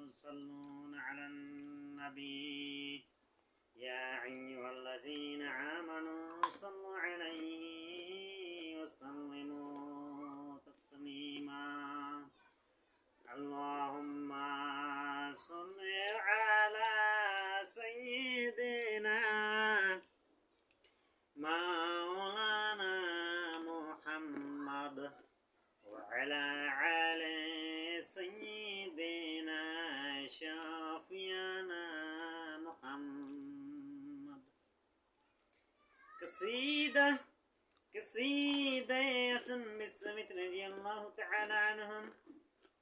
يصلون على النبي يا أيها الذين آمنوا صلوا عليه وسلموا تسليما اللهم صل على سيدنا مولانا محمد وعلى آل سيدنا شافينا محمد قصيدة حسن بسمت رضي الله تعالى عنهم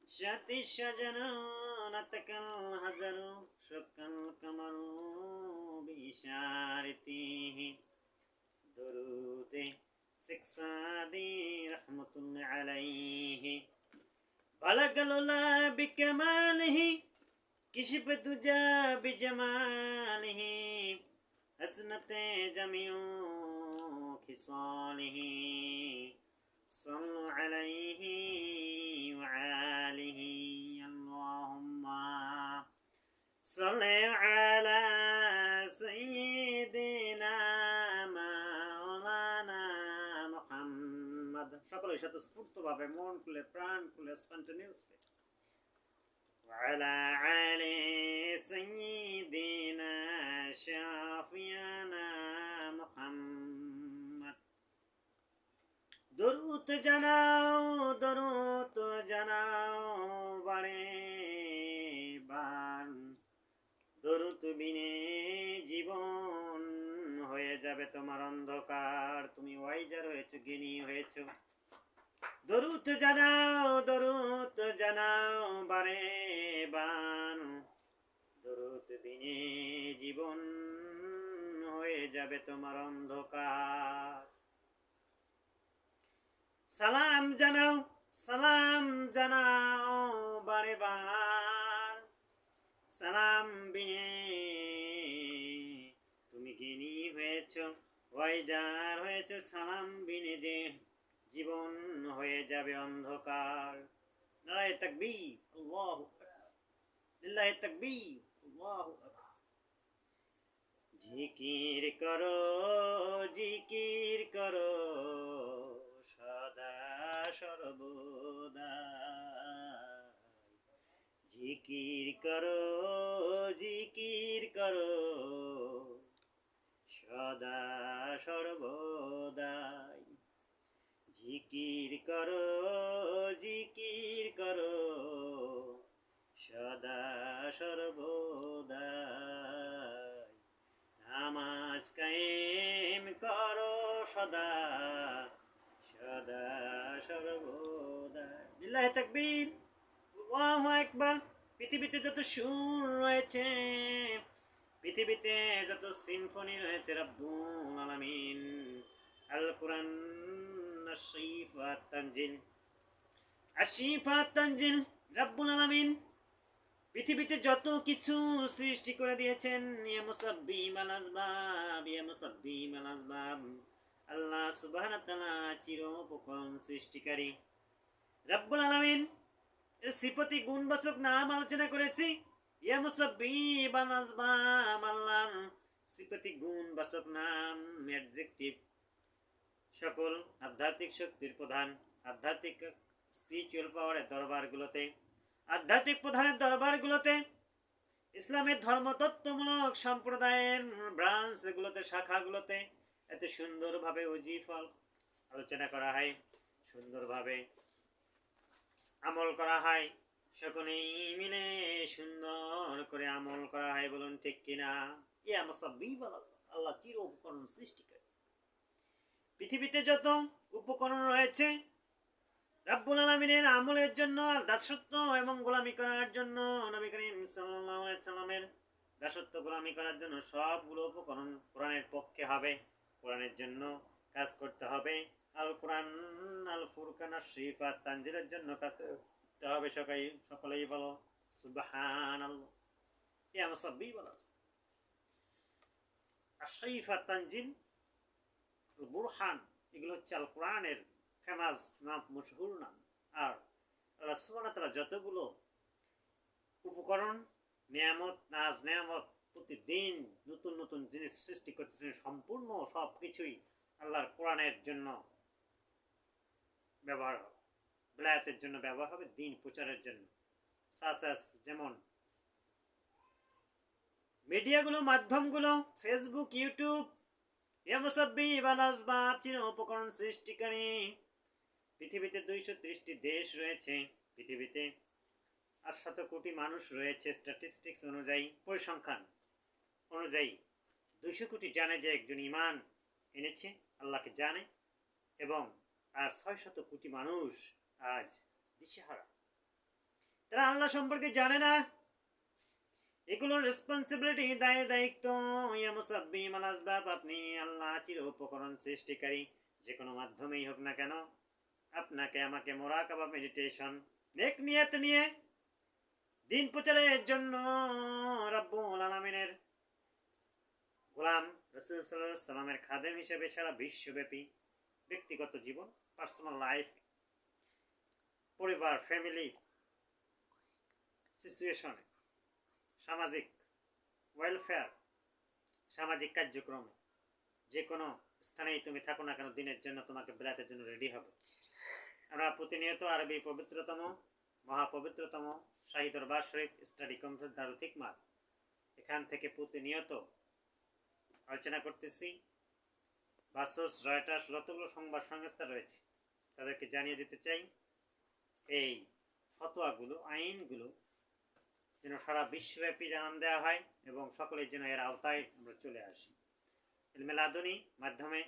شات الشجر نتك الهجر شق القمر بإشارته درود سكسادي رحمة الله عليه بلغ العلا بكماله كشف الدجى بجماله حسنت جميع خصاله صلوا عليه وآله اللهم صل على سيدنا مولانا محمد সকলের সাথে স্ফূর্তভাবে মন খুলে প্রাণ খুলে স্পন্টেনিয়াসলি وعلى آل سيدنا شافينا محمد দরুদ জানাও বারে বার দরুদ বিনে জীবন হয়ে যাবে তোমার অন্ধকার তুমি ওয়াইজার হয়েছো জ্ঞানী হয়েছো দরুদ জানাও বারে বার দরুদ বিনে জীবন হয়ে যাবে তোমার অন্ধকার সালাম জানাও বারে বার সালাম বিনে তুমি জ্ঞানী হয়েছ ওয়াইজার হয়েছ সালাম বিনে যে জীবন হয়ে যাবে অন্ধকার নারায়ে তাকবীর আল্লাহু আকবার লিল্লাহি তাকবীর আল্লাহু আকবার জিকির করো সদা সর্বদা জিকির করো সদা সর্বদাই জিকির করো সদা সর্বদাই নামাজ কায়েম করো সদা সর্বদা লিল্লাহি তাকবীর আল্লাহু আকবার পৃথিবীতে যত সুর রয়েছে পৃথিবীতে যত সিম্ফনি রয়েছে রব্বুল আলামিন আল কোরআন আশিফাত তানজিল রব্বুল আলামিন পৃথিবীতে যত কিছু সৃষ্টি করে দিয়েছেন ইয়া মুসাব্বিম আল আসবাব আল্লাহ সুবহানাহু ওয়া তাআলা চির উপকরণ সৃষ্টিকারী রব্বুল আলামিন এর সিফাতি গুণবাচক নাম আলোচনা করেছি ইয়া মুসাব্বিব আল আসবাব আল্লাহর সিফাতি গুণবাচক নাম অ্যাডজেক্টিভ সকল আধ্যাত্মিক শক্তির প্রধান আধ্যাত্মিক স্পিরিচুয়াল পাওয়ারের দরবারগুলোতে ইসলামের ধর্মতত্ত্বমূলক সম্প্রদায়ের ব্রাঞ্চগুলোতে শাখাগুলোতে এত সুন্দরভাবে ওজিফা আলোচনা করা হয় সুন্দরভাবে আমল করা হয় সকলেই মিলে সুন্দর করে আমল করা হয় বলুন ঠিক কিনা ইয়া মুসাব্বিব আল্লাহ চির উপকরণ সৃষ্টিকারী পৃথিবীতে যত উপকরণ রয়েছে রব্বুল আলামিনের আমলের জন্য দাসত্ব এবং গোলামি করার জন্য নবী করিম সাল্লাল্লাহু আলাইহি সাল্লামের দাসত্ব গোলামি করার জন্য সবগুলো উপকরণ কোরআনের পক্ষে হবে কোরআনের জন্য কাজ করতে হবে আল কোরআন আল ফুরকান আশ-শিফাত তানজিলের জন্য কাজ করতে হবে সকলেই বলো সুবহানাল্লাহ ইয়া মুসাব্বিব আশ-শিফাত তানজিল আল বুরহান এগুলো হচ্ছে আল কোরআনের ফেমাস নাম মশহুর নাম আর আল্লাহ সুবহানাহু ওয়া তাআলা যতগুলো উপকরণ উপকরণ, নিয়ামত, নাজ নিয়ামত, প্রতিদিন নতুন নতুন জিনিস সৃষ্টি করতেছেন। সম্পূর্ণ সব কিছুই আল্লাহর কোরআনের জন্য ব্যবহার হবে, বেলায়েতের জন্য ব্যবহার হবে, দিন প্রচারের জন্য। সাসাস যেমন মিডিয়াগুলো, মাধ্যমগুলো, ফেসবুক, ইউটিউব, ইয়ামুসাব্বি বালাসবাব চির উপকরণ সৃষ্টিকারী। পৃথিবীতে 230টি দেশ রয়েছে, পৃথিবীতে 800 কোটি মানুষ রয়েছে। স্ট্যাটিস্টিক্স অনুযায়ী, পরিসংখ্যান অনুযায়ী 200 কোটি জানে যে একজন ঈমান এনেছে, আল্লাহকে জানে, এবং আর 600 কোটি মানুষ আজ দিশেহারা, তারা আল্লাহ সম্পর্কে জানে না। এগুলোর রেসপন্সিবিলিটি, দায়িত্ব। ইয়া মুসাব্বিম আল আসবাব, আপনি আল্লাহ চির উপকরণ সৃষ্টিকারী। যে কোনো মাধ্যমেই হোক না কেন, আপনাকে আমাকে মুরাকাবা, মেডিটেশন, নেক নিয়ত নিয়ে দিন প্রচারের জন্য রব্বুল আলামিনের গোলাম, রাসূল সাল্লাল্লাহু আলাইহি সাল্লামের খাদেম হিসেবে সারা বিশ্বব্যাপী ব্যক্তিগত জীবন, পার্সোনাল লাইফ, পরিবার, ফ্যামিলি সিচুয়েশনে, সামাজিক ওয়েলফেয়ার, সামাজিক কার্যক্রমে, যে কোনো স্থানেই তুমি থাকো না কেন, দিনের জন্য তোমাকে বেলাতের জন্য রেডি হবে। আমরা প্রতিনিয়ত আরবি পবিত্রতম, মহাপবিত্রতম শাহী দরবার শরীফ স্টাডি কমপ্লেক্স দারুল হিকমাত, এখান থেকে প্রতিনিয়ত আলোচনা করতেছি। বাসস, রয়টার্স, যতগুলো সংবাদ সংস্থা রয়েছে তাদেরকে জানিয়ে দিতে চাই, এই ফতোয়াগুলো, আইনগুলো যেন সারা বিশ্বব্যাপী জানান দেওয়া হয় এবং সকলের যেন এর আওতায় আমরা চলে আসি। ইলমে লাদুনী মাধ্যমে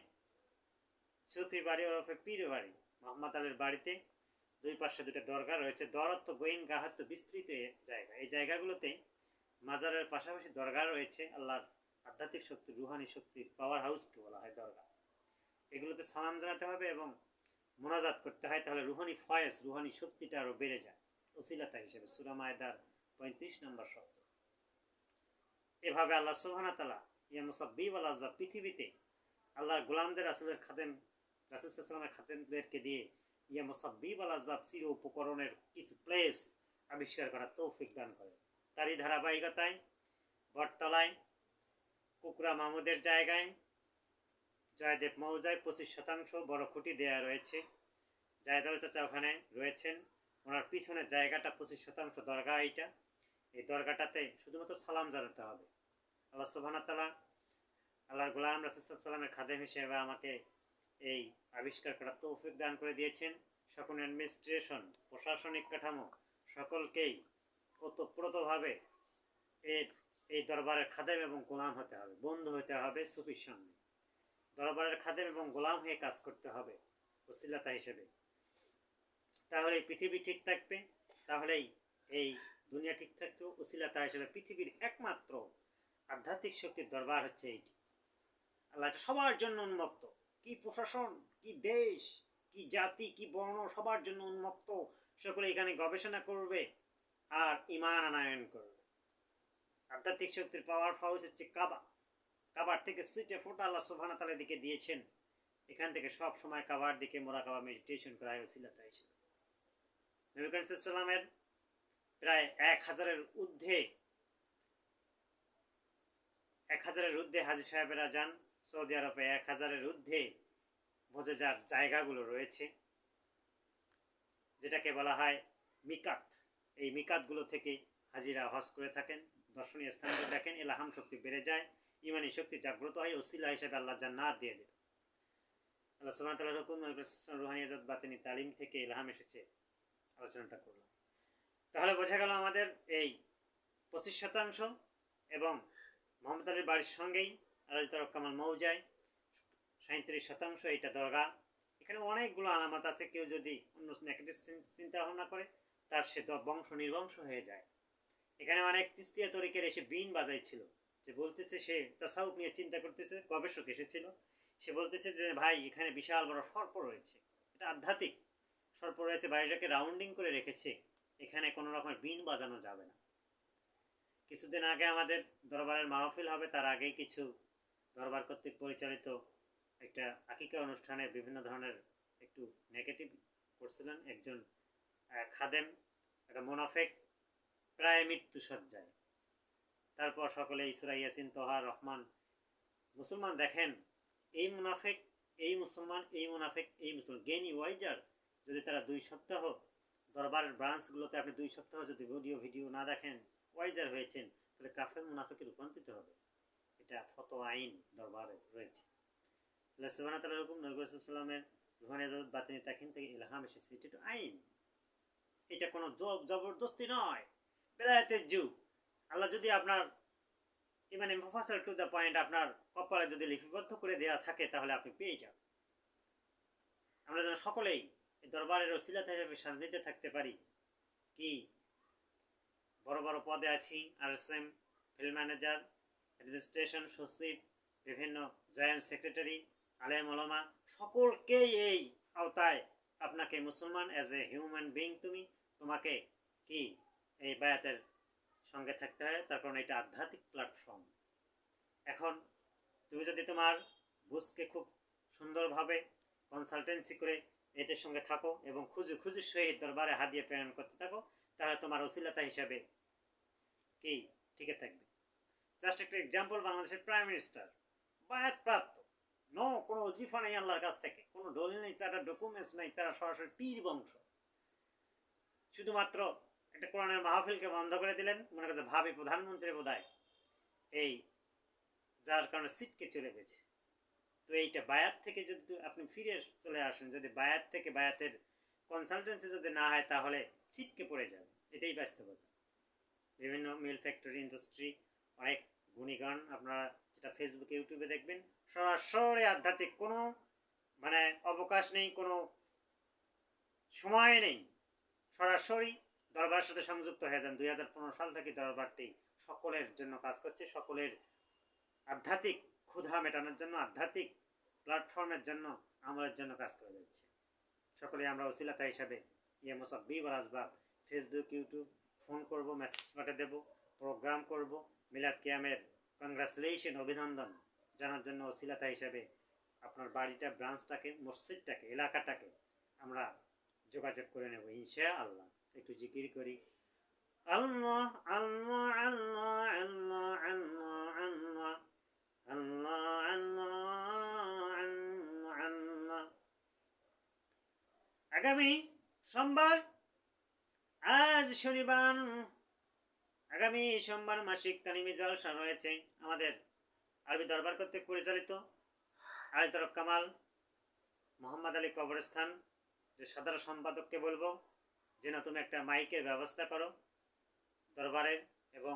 সুফির বাড়ি ওরফে পীর বাড়ি, মোহাম্মদ আলীর বাড়িতে দুই পাশে দুটো দরগা রয়েছে। দরত্ব গোয়েন গাহাত্ম বিস্তৃত জায়গা, এই জায়গাগুলোতে মাজারের পাশাপাশি দরগা রয়েছে। আল্লাহর আধ্যাত্মিক শক্তি, রুহানি শক্তির পাওয়ার হাউসকে বলা হয় দরগা। এগুলোতে সালাম জানাতে হবে এবং মোনাজাত করতে হয়, তাহলে রুহানি ফয়েজ, রুহানি শক্তিটা আরও বেড়ে যায় ওসিলাতা হিসেবে। সূরা মায়দার 35 নম্বর শব্দ। এভাবে আল্লাহ সুবহানাহু ওয়া তাআলা ইয়া মুসাব্বিব আল আসবাব, পৃথিবীতে আল্লাহর গোলামদের, রাসূলের খাদেম, রাসূল সাল্লাল্লাহু আলাইহি ওয়াসাল্লামের খাদেমদেরকে দিয়ে ইয়া মুসাব্বিব আল আসবাব, চির উপকরণের কিছু প্লেস আবিষ্কার করার তৌফিক দান করে। তারই ধারাবাহিকতায় বটতলায় কুকরা মাহমুদের জায়গায় জয়দেব মৌজায় 25% বড় খুঁটি দেয়া রয়েছে। জায়দাল চাচা ওখানে রয়েছেন, ওনার পিছনের জায়গাটা 25% দরগা। এইটা, এই দরগাটাতে শুধুমাত্র সালাম জানাতে হবে। আল্লাহ সুবহানাহু ওয়া তাআলা আল্লাহর গোলাম রাসূল সাল্লাল্লাহু আলাইহি ওয়াসাল্লামের খাদেম হিসেবে আমাকে এই আবিষ্কার করার তৌফিক দান করে দিয়েছেন। সকল অ্যাডমিনিস্ট্রেশন, প্রশাসনিক কাঠামো সকলকেই ওতপ্রোতভাবে এই দরবারের খাদেম এবং গোলাম হতে হবে, বন্ধু হতে হবে সুফির সঙ্গে। দরবারের খাদেম এবং গোলাম হয়ে কাজ করতে হবে ওসিলাতা হিসেবে। তাহলে পৃথিবী ঠিক থাকবে, তাহলেই এই দুনিয়া ঠিক থাকবে। ওসিলাতা হিসেবে পৃথিবীর একমাত্র আধ্যাত্মিক শক্তির দরবার হচ্ছে এইটি। আল্লাহ এটা সবার জন্য উন্মুক্ত, কি প্রশাসন, কি দেশ, কি জাতি, কি বর্ণ, সবার জন্য উন্মুক্ত। সকলে এখানে গবেষণা করবে আর ঈমান আনয়ন করবে। আধ্যাত্মিক শক্তির পাওয়ার হাউস হচ্ছে কাবা। কাবার থেকে সিটে ফোটা আল্লাহ সুবহানাহু ওয়া তাআলার দিকে দিয়েছেন। এখান থেকে সব সময় কাবার দিকে মুরাকাবা, মেডিটেশন করা হয় ওসিলাতা হিসেবে। নবী করিম সাল্লাল্লাহু আলাইহি ওয়াসাল্লামের প্রায় 1000-এর ঊর্ধ্বে হাজী সাহেবেরা যান সৌদি আরবে। 1000-এর ঊর্ধ্বে মজাজার জায়গাগুলো রয়েছে, যেটাকে বলা হয় মিকাত। এই মিকাতগুলো থেকে হাজিরা হজ করে থাকেন, দর্শনীয় স্থানগুলো দেখেন, ইলহাম শক্তি বেড়ে যায়, ইমানি শক্তি জাগ্রত হয়, ওসিলা হিসেবে আল্লাহ জান্নাত দিয়ে দেবে। আল্লাহ সুবহানাহু ওয়া তাআলার হুকুম, রুহানিয়াত, বাতিনি তালিম থেকে ইলহাম এসেছে, আলোচনাটা করলাম। তাহলে বোঝা গেল আমাদের এই 25% এবং মোহাম্মদ আলীর বাড়ির সঙ্গেই রাজতরফ কামাল মৌজায় 37% এইটা দরগা। এখানে অনেকগুলো আলামত আছে। কেউ যদি অন্য নেগেটিভ চিন্তা ভাবনা করে, তার সে বংশ নির্বংশ হয়ে যায়। এখানে অনেক তিস্তিয়া তরিকের এসে বিন বাজাইছিল, যে বলতেছে সে তাসাউফ নিয়ে চিন্তা করতেছে, গবেষক এসেছিল, সে বলতেছে যে ভাই এখানে বিশাল বড় সর্প রয়েছে, এটা আধ্যাত্মিক সর্প রয়েছে, বাড়িটাকে রাউন্ডিং করে রেখেছে, এখানে কোনো রকমের বিন বাজানো যাবে না। কিছুদিন আগে আমাদের দরবারের মাহফিল হবে, তার আগেই কিছু দরবার কর্তৃক পরিচালিত একটা আকিকা অনুষ্ঠানে বিভিন্ন ধরনের একটু নেগেটিভ করছিলেন একজন খাদেম, একটা মোনাফেক প্রায় মৃত্যু সজ্জায়। তারপর সকলেই সূরা ইয়াসিন, তহা, রহমান। মুসলমান দেখেন, এই মুনাফিক, এই মুসলমান, এই মুনাফিক, এই মুসলমান, জ্ঞানী ওয়াইজার যদি তারা 2 সপ্তাহ দরবারের ব্রাঞ্চগুলোতে আপনি 2 সপ্তাহ যদি ভিডিও না দেখেন, ওয়াইজার হয়েছেন, তাহলে কাফের মুনাফিকে রূপান্তরিত হবে। এটা ফতোয়া আইন দরবারে রয়েছে। আল্লাহ সুবহানাহু ওয়া তাআলার হুকুম, নবী রাসূলুল্লাহ সাল্লাল্লাহু আলাইহি ওয়াসাল্লামের রুহানি ইজাজত, বাতিনি তাকিন থেকে ইলহাম এসেছে। এটা তো আইন, এটা কোনো জবরদস্তি নয়। বেলায়েতের যুগ। আল্লাহ যদি আপনার ইমানে মুফাসসাল টু দ্য পয়েন্ট আপনার কপালে যদি লিপিবদ্ধ করে দেওয়া থাকে, তাহলে আপনি পেয়ে যান। আমরা যেন সকলেই এই দরবারের ওসিলা হিসেবে শান্তিতে থাকতে পারি। কি বড় বড় পদে আছি, RSM, ফিল্ড ম্যানেজার, অ্যাডমিনিস্ট্রেশন, সচিব, বিভিন্ন জয়েন্ট সেক্রেটারি, আলেম ওলামা, সকলকেই এই আওতায় আপনাকে মুসলমান অ্যাজ এ হিউম্যান বিং তোমাকে কি এই বায়াতের সঙ্গে থাকতে হয়। তার কারণ এটা আধ্যাত্মিক প্ল্যাটফর্ম। এখন তুমি যদি তোমার বুঝকে খুব সুন্দরভাবে কনসালটেন্সি করে এদের সঙ্গে থাকো এবং খুঁজে সহিত দরবারে হাদিয়া প্রেরণ করতে থাকো, তাহলে তোমার ওসিলাতা হিসাবে কি টিকে থাকবে। জাস্ট একটা এক্সাম্পল, বাংলাদেশের প্রাইম মিনিস্টার বায়াত প্রাপ্ত, কোনো ওজিফা নেই আল্লাহর কাছ থেকে, কোনো দলিল নেই, তারা ডকুমেন্টস নেই, তারা সরাসরি পীর বংশ। শুধুমাত্র একটা কোরআনের মাহফিলকে বন্ধ করে দিলেন, মনে করছে ভাবি প্রধানমন্ত্রী বোধহয়, এই যার কারণে সিটকে চলে গেছে। তো এইটা বায়াত থেকে যদি আপনি ফিরে চলে আসেন, যদি বায়াত থেকে বায়াতের কনসালটেন্সি যদি না হয়, তাহলে সিটকে পড়ে যাবে। এটাই বাস্তবতা। বিভিন্ন মিল ফ্যাক্টরি, ইন্ডাস্ট্রি, অনেক গুণীগণ আপনারা যেটা ফেসবুকে, ইউটিউবে দেখবেন, সরাসরি আধ্যাত্মিক কোনো মানে অবকাশ নেই, কোনো সময় নেই, সরাসরি দরবারের সাথে সংযুক্ত হয়ে যান। 2015 সাল থেকে দরবারটি সকলের জন্য কাজ করছে, সকলের আধ্যাত্মিক ক্ষুধা মেটানোর জন্য, আধ্যাত্মিক প্ল্যাটফর্মের জন্য, আমলের জন্য কাজ করে যাচ্ছে। সকলে আমরা ওসিলাতা হিসাবে ইয়ে মুসাব্বিব আল আসবাব, ফেসবুক, ইউটিউব, ফোন করব, মেসেজ পাঠিয়ে দেব, প্রোগ্রাম করব, মিলাদ কিয়ামের কংগ্রাচুলেশন, অভিনন্দন জানার জন্য ওসিলাতা হিসাবে আপনার বাড়িটা, ব্রাঞ্চটাকে, মসজিদটাকে, এলাকাটাকে আমরা যোগাযোগ করে নেব ইনশাআল্লাহ। একটু জিকির করি, আল্লাহ আল্লাহ আল্লাহ আল্লাহ আল্লাহ আল্লাহ আল্লাহ আল্লাহ আল্লাহ। আগামী সোমবার, আজ শনিবার, আগামী সোমবার মাসিক তালিমি জলসা রয়েছে আমাদের আরবি দরবার কর্তৃক পরিচালিত। আজ তরফ কামাল মোহাম্মদ আলী কবরস্থান, যে সাধারণ সম্পাদককে বলবো যেন তুমি একটা মাইকের ব্যবস্থা করো দরবারের, এবং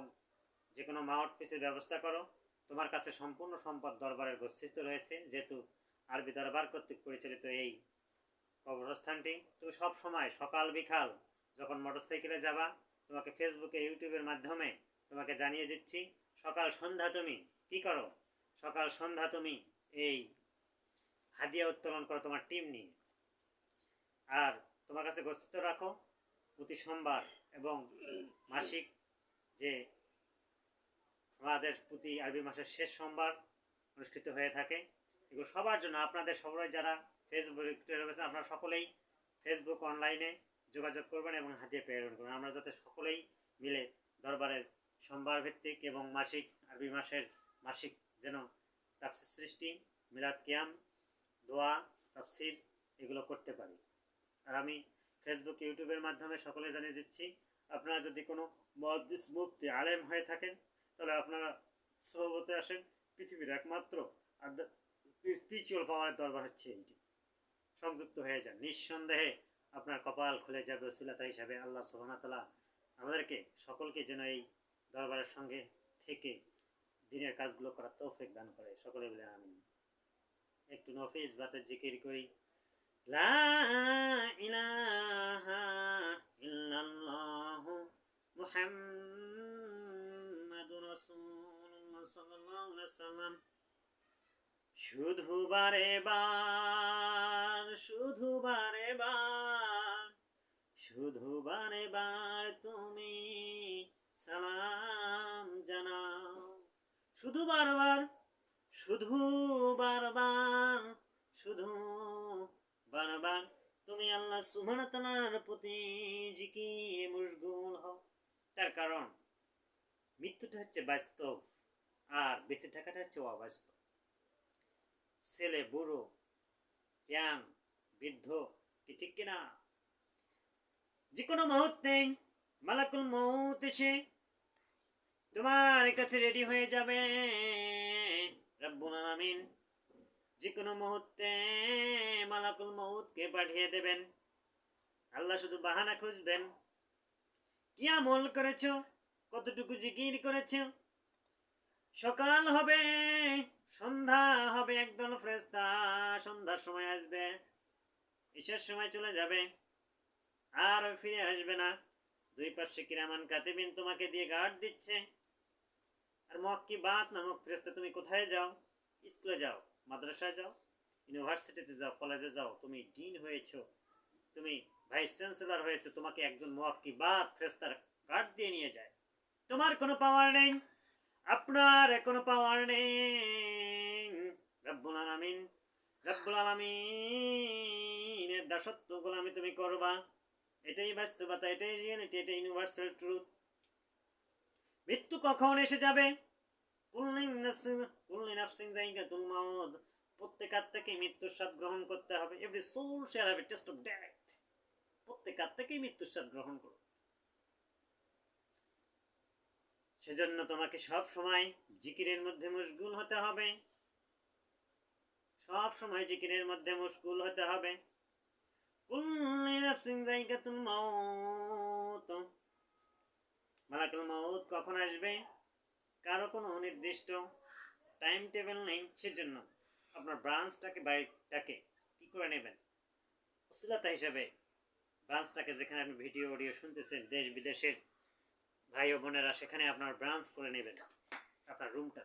যে কোনো মাউথ পিসের ব্যবস্থা করো। তোমার কাছে সম্পূর্ণ সম্পদ দরবারের গচ্ছিত রয়েছে, যেহেতু আরবি দরবার কর্তৃক পরিচালিত এই কবরস্থানটি। তুমি সব সময় সকাল বিকাল যখন মোটরসাইকেলে যাবা, তোমাকে ফেসবুকে, ইউটিউবের মাধ্যমে তোমাকে জানিয়ে দিচ্ছি, সকাল সন্ধ্যা তুমি কি করো, সকাল সন্ধ্যা তুমি এই হাদিয়া উত্তোলন করো তোমার টিম নিয়ে। আর তোমার কাছে গচ্ছিত রাখো প্রতি সোমবার এবং মাসিক, যে আমাদের প্রতি আরবি মাসের শেষ সোমবার অনুষ্ঠিত হয়ে থাকে। এগুলো সবার জন্য, আপনাদের সবাই যারা ফেসবুক রয়েছেন, আপনারা সকলেই ফেসবুক অনলাইনে যোগাযোগ করবেন এবং হাদিয়া প্রেরণ করবেন। আমরা যাতে সকলেই মিলে দরবারের সোমবার ভিত্তিক এবং মাসিক, আরবি মাসের মাসিক যেন তাফসির সৃষ্টি, মিলাদ কিয়াম, দোয়া, তাফসির এগুলো করতে পারি। আর আমি ফেসবুক, ইউটিউবের মাধ্যমে সকলে জানিয়ে দিচ্ছি, আপনারা যদি কোনো মুহাদ্দিস, মুফতি, আলেম হয়ে থাকেন, তাহলে আপনারা সোহবতে আসেন। পৃথিবীর একমাত্র স্পিরিচুয়াল পাওয়ারের দরবার হচ্ছে এইটি। সংযুক্ত হয়ে যান, নিঃসন্দেহে আপনার কপাল খুলে যাবে ওসিলাতা হিসাবে। আল্লাহ সুবহানাহু ওয়া তাআলা আমাদেরকে সকলকে যেন এই দরবারের সঙ্গে থেকে দিনের কাজগুলো করার তৌফিক দান করে। সকলে বলে আমিন। একটু নফিস বাতের জিকির করি, লা ইলাহা ইল্লাল্লাহু মুহাম্মাদুর রাসূলুল্লাহ সাল্লাল্লাহু আলাইহি ওয়াসাল্লাম। শুধু বারে বার, শুধু বারে বার, শুধু বারে বার তুমি সালাম জানাও। শুধু বারবার, শুধু বারবার, শুধু বারবার তুমি আল্লাহ সুবহানাহু ওয়া তাআলার প্রতি জিকিরে মশগুল হও। তার কারণ মৃত্যুটা হচ্ছে বাস্তব, আর বেঁচে থাকাটা হচ্ছে অবাস্তব। ছেলে, বুড়ো, ইয়াং, বৃদ্ধ, কি ঠিক কিনা? যে কোনো মুহূর্তে মালাকুল মউত এসে তোমার কাছে রেডি হয়ে যাবে। রব্বুল আলামিন যে কোনো মুহূর্তে মালাকুল মউতকে পাঠিয়ে দেবেন। আল্লাহ শুধু বাহানা খুঁজবেন, কি আমল করেছো, কতটুকু জিকির করেছো। সকাল হবে, সন্ধ্যা হবে, একদল ফেরেশতা সন্ধ্যার সময় আসবে, ঈশার সময় চলে যাবে, আর ফিরে আসবে না। দুই পাশে কিরামান কাতিবিন তোমাকে দিয়ে গার্ড দিচ্ছে। আর মুআক্কিবাত নামক ফেরেশতা, তুমি কোথায় যাও? স্কুলে যাও, মাদ্রাসায় যাও, ইউনিভার্সিটিতে যাও, কলেজে যাও, তুমি ডিন হয়েছো, তুমি ভাইস চ্যান্সেলর হয়েছে, তোমাকে একজন মুআক্কিবাত ফেরেশতার গার্ড দিয়ে নিয়ে যায়। তোমার কোনো পাওয়ার নেই, আপনার কোনো পাওয়ার নেই। রব্বুল আলামিনের দাসত্ব গোলামি তুমি করবা। এটাই বাস্তবতা, এটাই রিয়েলিটি, এটাই ইউনিভার্সাল ট্রুথ। মৃত্যু কখন এসে যাবে? কুল্লি নাফসিন যায়গাতুল মাউত। প্রত্যেক আত্মাকেই মৃত্যুর স্বাদ গ্রহণ করতে হবে। Every soul shall have a taste of death. প্রত্যেক আত্মাকেই মৃত্যুর স্বাদ গ্রহণ করো। সেজন্য তোমাকে সব সময় জিকিরের মধ্যে মশগুল হতে হবে, সব সময় জিকিরের মধ্যে মশগুল হতে হবে। কুল্লি নাফসিন যায়গাতুল মাউত। মালাকুল মাউত কখন আসবে কারো কোনো নির্দিষ্ট টাইম টেবিল নেই। সেজন্য আপনার ব্রাঞ্চটাকে, বাড়িটাকে কি করে নেবেন? ওসিলাতা হিসাবে ব্রাঞ্চটাকে, যেখানে আপনি ভিডিও অডিও শুনতেছেন দেশ বিদেশের ভাই ও বোনেরা, সেখানে আপনার ব্রাঞ্চ করে নেবেন আপনার রুমটা।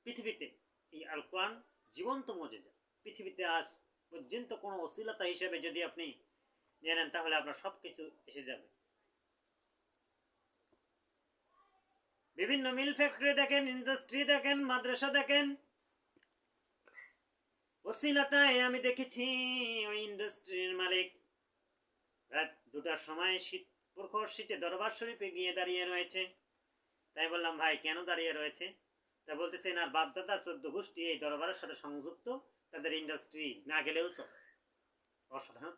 পৃথিবীতে এই আল কোরআন জীবন্ত মুজিজা। পৃথিবীতে আজ পর্যন্ত কোনো ওসিলাতা হিসাবে যদি আপনি নিয়ে নেন, তাহলে আপনার সব কিছু এসে যাবে। বিভিন্ন মিল ফ্যাক্টরি দেখেন, ইন্ডাস্ট্রি দেখেন, মাদ্রাসা দেখেন, ওসিলাতায় আমি দেখেছি ওই ইন্ডাস্ট্রির মালিক রাত 2টার সময় প্রখর শীতে দরবার শরীফে গিয়ে দাঁড়িয়ে রয়েছে। তাই বললাম, ভাই কেন দাঁড়িয়ে রয়েছে? তা বলতেছে, না বাপদাদা 14 গোষ্ঠী এই দরবারের সাথে সংযুক্ত, তাদের ইন্ডাস্ট্রি না গেলেও চলে। অসাধারণ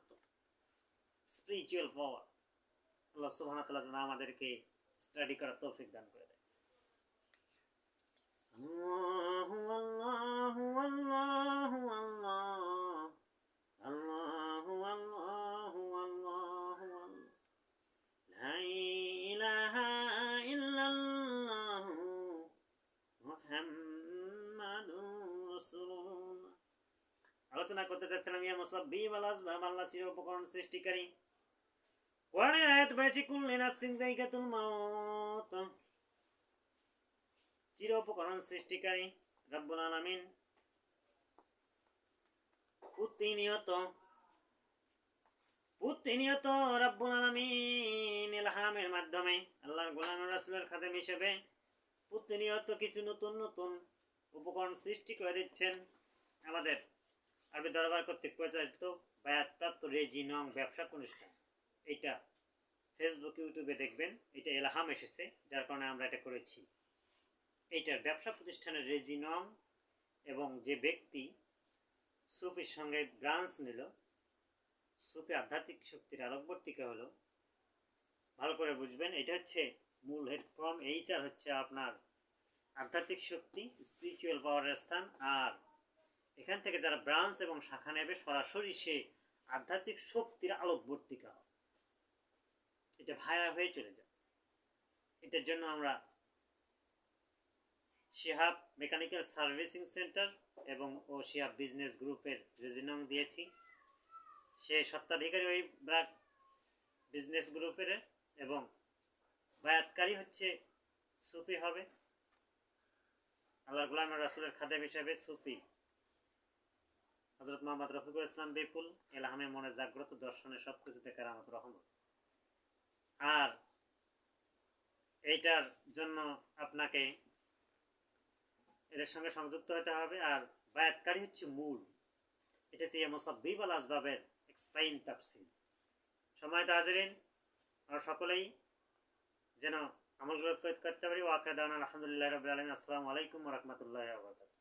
স্পিরিচুয়াল পাওয়ার। আল্লাহ সুবহানাহু ওয়া তাআলা যেন আমাদেরকে স্টাডি করার তৌফিক দান করে দেয়। আল্লাহু আল্লাহু আল্লাহু আল্লাহ, আল্লাহু আল্লাহু আল্লাহু লা ইলাহা ইল্লাল্লাহু মুহাম্মাদুর রাসূলুল্লাহ। আলোচনা করতে চাচ্ছিলাম ইয়া মুসাব্বিব আল আসবাব, আল্লাহ চির উপকরণ সৃষ্টিকারী। কোরআনের আয়াত পেয়েছি, কুল্লি নাফসিন যায়গাতুল মাউত। চির উপকরণ সৃষ্টিকারী রব্বুল আলামিন প্রতিনিয়ত রব্বুল আলামিন ইলহামের মাধ্যমে আল্লাহর গোলাম রাসূলের খাদেম হিসেবে প্রতিনিয়ত কিছু নতুন নতুন উপকরণ সৃষ্টি করে দিচ্ছেন। আমাদের আরবি দরবার কর্তৃক পরিচালিত বায়াতপ্রাপ্ত রেজি নং ব্যবসা প্রতিষ্ঠান, এইটা ফেসবুক, ইউটিউবে দেখবেন, এটা ইলহাম এসেছে, যার কারণে আমরা এটা করেছি। এইটার ব্যবসা প্রতিষ্ঠানের রেজি নং এবং যে ব্যক্তি সুফির সঙ্গে ব্রাঞ্চ নিল, সুফি আধ্যাত্মিক শক্তির আলোকবর্তিকা হলো, ভালো করে বুঝবেন। এটা হচ্ছে মূল হেড ফ্রম এইচার হচ্ছে আপনার আধ্যাত্মিক শক্তি, স্পিরিচুয়াল পাওয়ারের স্থান। আর এখান থেকে যারা ব্রাঞ্চ এবং শাখা নেবে, সরাসরি সে আধ্যাত্মিক শক্তির আলোকবর্তিকা হবে, এটা ভায়া হয়ে চলে যাবে। এটার জন্য আমরা শিহাব মেকানিক্যাল সার্ভিসিং সেন্টার এবং শিহাব বিজনেস গ্রুপের রেজিনং দিয়েছি। সে স্বত্বাধিকারী ওই ব্রাক বিজনেস গ্রুপের, এবং বায়াতকারী হচ্ছে সুফি হবে, আল্লাহর গোলাম রাসূলের খাদেম হিসেবে সুফি হযরত মুহাম্মদ রফিকুল ইসলাম বিপুল ইলহামে মনে জাগ্রত দর্শনে সব কিছুতে কেরামত রহমত। আর এইটার জন্য আপনাকে এদের সঙ্গে সংযুক্ত হতে হবে। আর বায়াতকারী হচ্ছে মূল, এটা হচ্ছে মুসাব্বিব আল আসবাবের এক্সপ্লেইন তাফসীর। সম্মানিত হাজিরিন, আমরা সকলেই যেন আমলগুলো করতে পারি। ওয়াকিদান আলহামদুলিল্লাহ রাব্বিল আলামিন। আসসালামু আলাইকুম ওয়া রাহমাতুল্লাহি ওয়া বারাকাতুহু।